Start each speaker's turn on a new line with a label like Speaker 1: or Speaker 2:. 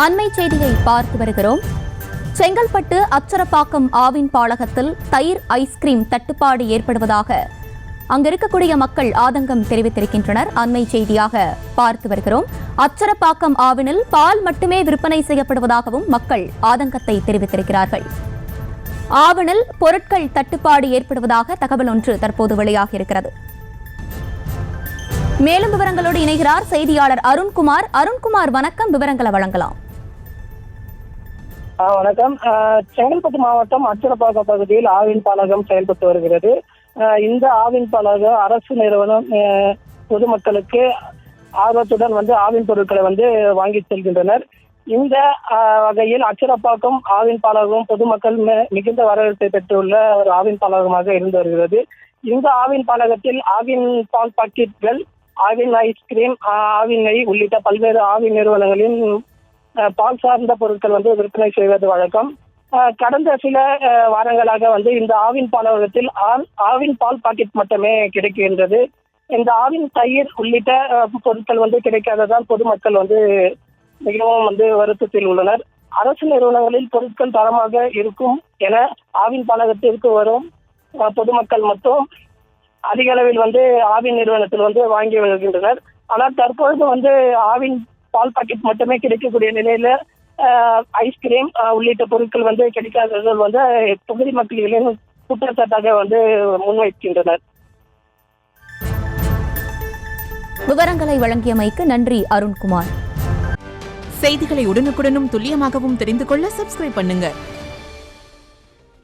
Speaker 1: அண்மை செய்தியை பார்த்து வருகிறோம். செங்கல்பட்டு அச்சரப்பாக்கம் ஆவின் பாலகத்தில் தயிர் ஐஸ்கிரீம் தட்டுப்பாடு ஏற்படுவதாக அங்கிருக்கக்கூடிய மக்கள் ஆதங்கம் தெரிவித்திருக்கின்றனர். அண்மை செய்தியாக பார்த்து வருகிறோம். அச்சரப்பாக்கம் ஆவினில் பால் மட்டுமே விற்பனை செய்யப்படுவதாகவும் மக்கள் ஆதங்கத்தை தெரிவித்திருக்கிறார்கள். ஆவினில் பொருட்கள் தட்டுப்பாடு ஏற்படுவதாக தகவல் ஒன்று தற்போது வெளியாகியிருக்கிறது. மேலும் விவரங்களோடு இணைகிறார் செய்தியாளர் அருண்குமார். அருண்குமார், வணக்கம். விவரங்களை வழங்கலாம்.
Speaker 2: வணக்கம். செங்கல்பட்டு மாவட்டம் அச்சரப்பாக்கம் பகுதியில் ஆவின் பாலகம் செயல்பட்டு வருகிறது. இந்த ஆவின் பாலகம் அரசு நிறுவனம் பொதுமக்களுக்கு ஆர்வத்துடன் ஆவின் பொருட்களை வாங்கி செல்கின்றனர். இந்த வகையில் அச்சரப்பாக்கம் ஆவின் பாலகம் பொதுமக்கள் மிகுந்த வரவேற்பை பெற்றுள்ள ஒரு ஆவின் பாலகமாக இருந்து வருகிறது. இந்த ஆவின் பாலகத்தில் ஆவின் பால் பாக்கெட்டுகள், ஆவின் ஐஸ்கிரீம், ஆவின் நெய் உள்ளிட்ட பல்வேறு ஆவின் நிறுவனங்களின் பால் சார்ந்த பொருட்கள் விற்பனை செய்வது வழக்கம். கடந்த சில வாரங்களாக இந்த ஆவின் பாலகத்தில் ஆவின் பால் பாக்கெட் மட்டுமே கிடைக்கின்றது. இந்த ஆவின் தயிர் உள்ளிட்ட பொருட்கள் கிடைக்காததால் பொதுமக்கள் மிகவும் வருத்தத்தில் உள்ளனர். அரசு நிறுவனங்களில் பொருட்கள் தரமாக இருக்கும் என ஆவின் பாலகத்திற்கு வரும் பொதுமக்கள் மட்டும் அதிக அளவில் ஆவின் நிறுவனத்தில் வாங்கி வருகின்றனர். ஆனால் தற்பொழுது ஆவின் பால் பாக்கெட் மட்டுமே கிடைக்கக்கூடிய நிலையில ஐஸ்கிரீம் உள்ளிட்ட பொருட்கள் கிடைக்காததால் பகுதி மக்களின் குற்றச்சாட்டாக முன்வைக்கின்றனர்.
Speaker 1: விவரங்களை வழங்கியமைக்கு நன்றி அருண்குமார்.
Speaker 3: செய்திகளை உடனுக்குடனும் துல்லியமாகவும் தெரிந்து கொள்ள சப்ஸ்கிரைப் பண்ணுங்க.